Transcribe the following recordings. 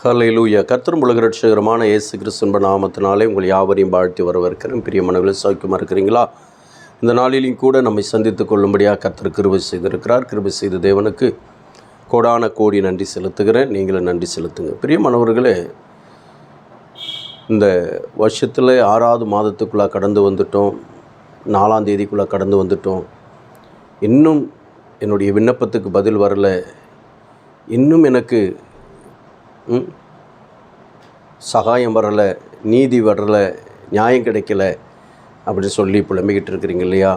ஹல்லேலூயா. கர்த்தரும் உலக ரட்சகருமான இயேசு கிறிஸ்துவின் நாமத்தினாலே உங்கள் யாவரையும் வாழ்த்தி வரவேற்கிறேன். பிரியமானவர்களே, சௌக்கியமாக இருக்கிறீங்களா? இந்த நாளிலும் கூட நம்மை சந்தித்துக் கொள்ளும்படியாக கர்த்தர் கிருபை செய்திருக்கிறார். கிருபை செய்த தேவனுக்கு கோடான கோடி நன்றி செலுத்துகிறேன். நீங்களும் நன்றி செலுத்துங்க. பிரியமானவர்களே, இந்த வருஷத்தில் 6வது மாதத்துக்குள்ளே கடந்து வந்துட்டோம். 4ஆம் தேதிக்குள்ளே கடந்து வந்துட்டோம். இன்னும் என்னுடைய விண்ணப்பத்துக்கு பதில் வரலை. இன்னும் எனக்கு சகாயம் வரலை, நீதி வரலை, நியாயம் கிடைக்கல அப்படின்னு சொல்லி புலம்பிக்கிட்டு இருக்கிறீங்க இல்லையா?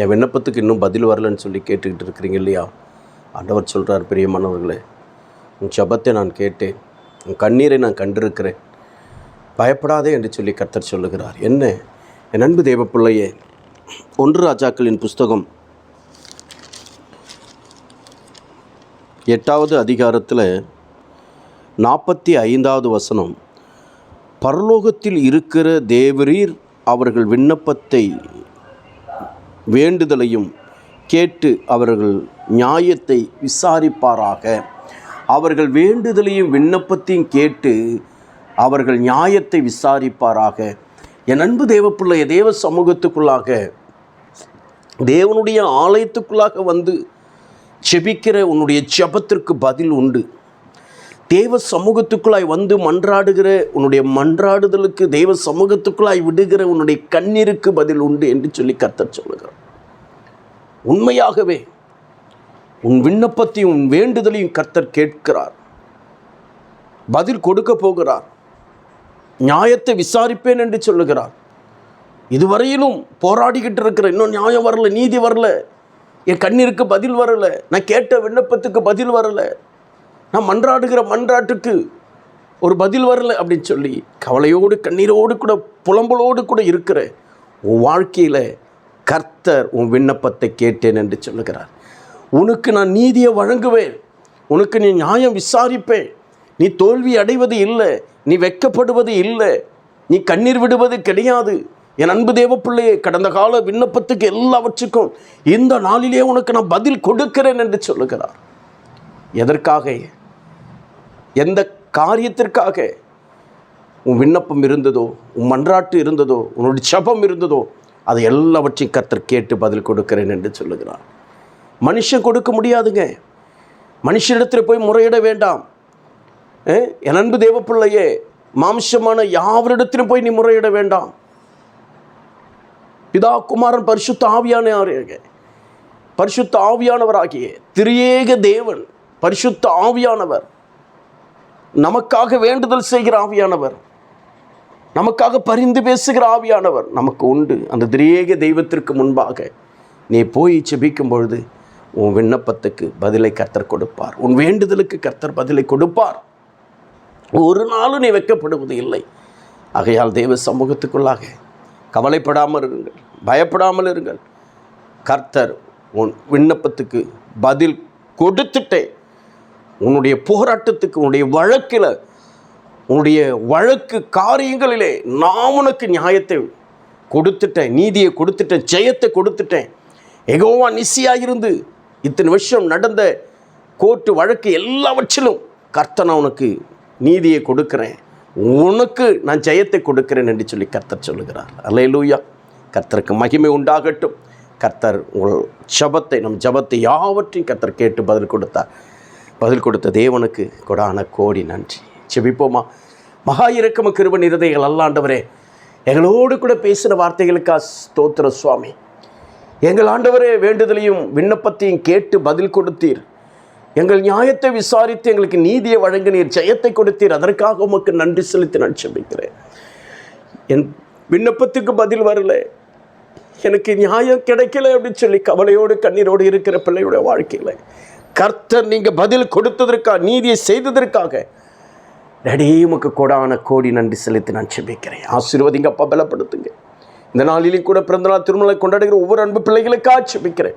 என் விண்ணப்பத்துக்கு இன்னும் பதில் வரலைன்னு சொல்லி கேட்டுக்கிட்டு இருக்கிறீங்க இல்லையா? ஆண்டவர் சொல்கிறார், பிரியமானவர்களே, உன் ஜெபத்தை நான் கேட்டேன், உன் கண்ணீரை நான் கண்டிருக்கிறேன், பயப்படாதே என்று சொல்லி கர்த்தர் சொல்லுகிறார். என்ன என் அன்பு தேவ பிள்ளையே, 1 ராஜாக்களின் புஸ்தகம் 8வது அதிகாரத்தில் 45வது வசனம், பரலோகத்தில் இருக்கிற தேவரீர் அவர்கள் விண்ணப்பத்தை வேண்டுதலையும் கேட்டு அவர்கள் நியாயத்தை விசாரிப்பாராக. அவர்கள் வேண்டுதலையும் விண்ணப்பத்தையும் கேட்டு அவர்கள் நியாயத்தை விசாரிப்பாராக. என் அன்பு தேவப்பிள்ளை, தேவ சமூகத்துக்குள்ளாக, தேவனுடைய ஆலயத்துக்குள்ளாக வந்து செபிக்கிற உன்னுடைய ஜெபத்திற்கு பதில் உண்டு. தேவ சமூகத்துக்குள்ளாய் வந்து மன்றாடுகிற உன்னுடைய மன்றாடுதலுக்கு, தேவ சமூகத்துக்குள்ளாய் விடுகிற உன்னுடைய கண்ணீருக்கு பதில் உண்டு என்று சொல்லி கர்த்தர் சொல்லுகிறார். உண்மையாகவே உன் விண்ணப்பத்தையும் உன் வேண்டுதலையும் கர்த்தர் கேட்கிறார், பதில் கொடுக்க போகிறார், நியாயத்தை விசாரிப்பேன் என்று சொல்லுகிறார். இதுவரையிலும் போராடிக்கிட்டு இருக்கிற, இன்னும் நியாயம் வரல, நீதி வரல, என் கண்ணீருக்கு பதில் வரலை, நான் கேட்ட விண்ணப்பத்துக்கு பதில் வரலை, நான் மன்றாடுகிற மன்றாட்டுக்கு ஒரு பதில் வரலை அப்படின்னு சொல்லி கவலையோடு கண்ணீரோடு கூட புலம்பலோடு கூட இருக்கிற உன் வாழ்க்கையில் கர்த்தர் உன் விண்ணப்பத்தை கேட்டேன் என்று சொல்லுகிறார். உனக்கு நான் நீதியை வழங்குவேன், உனக்கு நீ நியாயம் விசாரிப்பேன், நீ தோல்வி அடைவது இல்லை, நீ வெட்கப்படுவது இல்லை, நீ கண்ணீர் விடுவது கிடையாது. என் அன்பு தேவ பிள்ளையே, கடந்த கால விண்ணப்பத்துக்கு எல்லாவற்றுக்கும் இந்த நாளிலே உனக்கு நான் பதில் கொடுக்கிறேன் என்று சொல்லுகிறார். எதற்காக, எந்த காரியத்திற்காக உன் விண்ணப்பம் இருந்ததோ, உன் மன்றாட்டு இருந்ததோ, உன்னுடைய ஜெபம் இருந்ததோ, அதை எல்லாவற்றையும் கர்த்தர் கேட்டு பதில் கொடுக்கிறேன் என்று சொல்லுகிறார். மனுஷன் கொடுக்க முடியாதுங்க. மனுஷனிடத்தில் போய் முறையிட வேண்டாம். என் அன்பு தேவ பிள்ளையே, மாம்சமான யாவரிடத்திலும் போய் நீ முறையிட வேண்டாம். பிதா, குமாரன், பரிசுத்த ஆவியானவராகிய திரியேக தேவன், பரிசுத்த ஆவியானவர், நமக்காக வேண்டுதல் செய்கிற ஆவியானவர், நமக்காக பரிந்து பேசுகிற ஆவியானவர் நமக்கு உண்டு. அந்த திரியேக தெய்வத்திற்கு முன்பாக நீ போய் ஜெபிக்கும் பொழுது உன் விண்ணப்பத்துக்கு பதிலை கர்த்தர் கொடுப்பார், உன் வேண்டுதலுக்கு கர்த்தர் பதிலை கொடுப்பார். ஒரு நாளும் நீ வெட்கப்படுவது இல்லை. ஆகையால் தேவ சமூகத்துக்குள்ளாக கவலைப்படாமல் இருங்கள், பயப்படாமல் இருங்கள். கர்த்தர் உன் விண்ணப்பத்துக்கு பதில் கொடுத்துட்டே, உன்னுடைய போராட்டத்துக்கு, உன்னுடைய வழக்கில், உன்னுடைய வழக்கு காரியங்களிலே நான் உனக்கு நியாயத்தை கொடுத்துட்டேன், நீதியை கொடுத்துட்டேன், ஜெயத்தை கொடுத்துட்டேன். யெகோவா நிசியாக இருந்து இத்தனை வருஷம் நடந்த கோர்ட்டு வழக்கு எல்லாவற்றிலும் கர்த்தர் நான் உனக்கு நீதியை கொடுக்கிறேன், உனக்கு நான் ஜெயத்தை கொடுக்கிறேன் என்று சொல்லி கர்த்தர் சொல்லுகிறார். அல்லேலூயா. கர்த்தருக்கு மகிமை உண்டாகட்டும். கர்த்தர் உங்கள் ஜெபத்தை, நம் ஜெபத்தை யாவற்றையும் கர்த்தர் கேட்டு பதில் கொடுத்தார். பதில் கொடுத்த தேவனுக்கு கொடான கோடி நன்றி. செபிப்போமா? மகா இரக்கம கிருபை நிறைந்தவைகள் ஆண்டவரே, எங்களோடு கூட பேசின வார்த்தைகளுக்கா ஸ்தோத்திர சுவாமி. எங்கள் ஆண்டவரே, வேண்டுதலையும் விண்ணப்பத்தையும் கேட்டு பதில் கொடுத்தீர். எங்கள் நியாயத்தை விசாரித்து எங்களுக்கு நீதியை வழங்கினீர், ஜெயத்தை கொடுத்தீர். அதற்காக உமக்கு நன்றி செலுத்தி நான் செபிக்கிறேன். என் விண்ணப்பத்துக்கு பதில் வரல, எனக்கு நியாயம் கிடைக்கல அப்படின்னு சொல்லி கவலையோடு கண்ணீரோடு இருக்கிற பிள்ளையுடைய வாழ்க்கையில் கர்த்தர் நீங்கள் பதில் கொடுத்ததற்காக, நீதியை செய்ததற்காக உமக்கு கொடான கோடி நன்றி செலுத்தி நான் செபிக்கிறேன். ஆசீர்வதிங்க அப்பா, பலப்படுத்துங்க. இந்த நாளிலும் கூட பிறந்தநாள் திருமணத்தை கொண்டாடுகிற ஒவ்வொரு அன்பு பிள்ளைகளுக்காக செபிக்கிறேன்.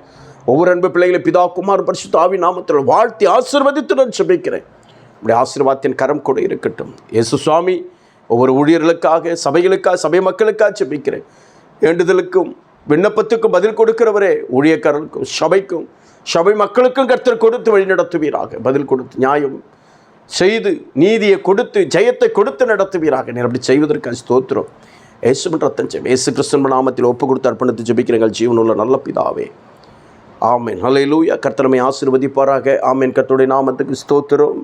ஒவ்வொரு அன்பு பிள்ளைகளை பிதா, குமார், பரிசுத்த ஆவி நாமத்தில் வாழ்த்தி ஆசீர்வதித்து நான் செபிக்கிறேன். இப்படி ஆசீர்வாதத்தின் கரம் கூட இருக்கட்டும். இயேசு சுவாமி, ஒவ்வொரு ஊழியர்களுக்காக, சபைகளுக்காக, சபை மக்களுக்காக செபிக்கிறேன். வேண்டுதலுக்கும் விண்ணப்பத்துக்கும் பதில் கொடுக்கிறவரே, ஊழியக்காரருக்கும், சபைக்கும், சபை மக்களுக்கும் கர்த்தர் கொடுத்து வழி நடத்துவீராக. பதில் கொடுத்து நியாயம் செய்து நீதியை கொடுத்து ஜெயத்தை கொடுத்து நடத்துவீராக. நீர் அப்படி செய்வதற்கு ஸ்தோத்திரம். இயேசுவின் ரத்தம் ஜெயம். இயேசு கிறிஸ்துவின் நாமத்தில் ஒப்பு கொடுத்து அர்ப்பணித்து ஜெபிக்கிறீர்கள் ஜீவனுள்ள நல்ல பிதாவே. ஆமென். ஹல்லேலூயா. கர்த்தர் நம்மை ஆசீர்வதிப்பாராக. ஆமென். கர்த்தருடைய நாமத்துக்கு ஸ்தோத்திரம்.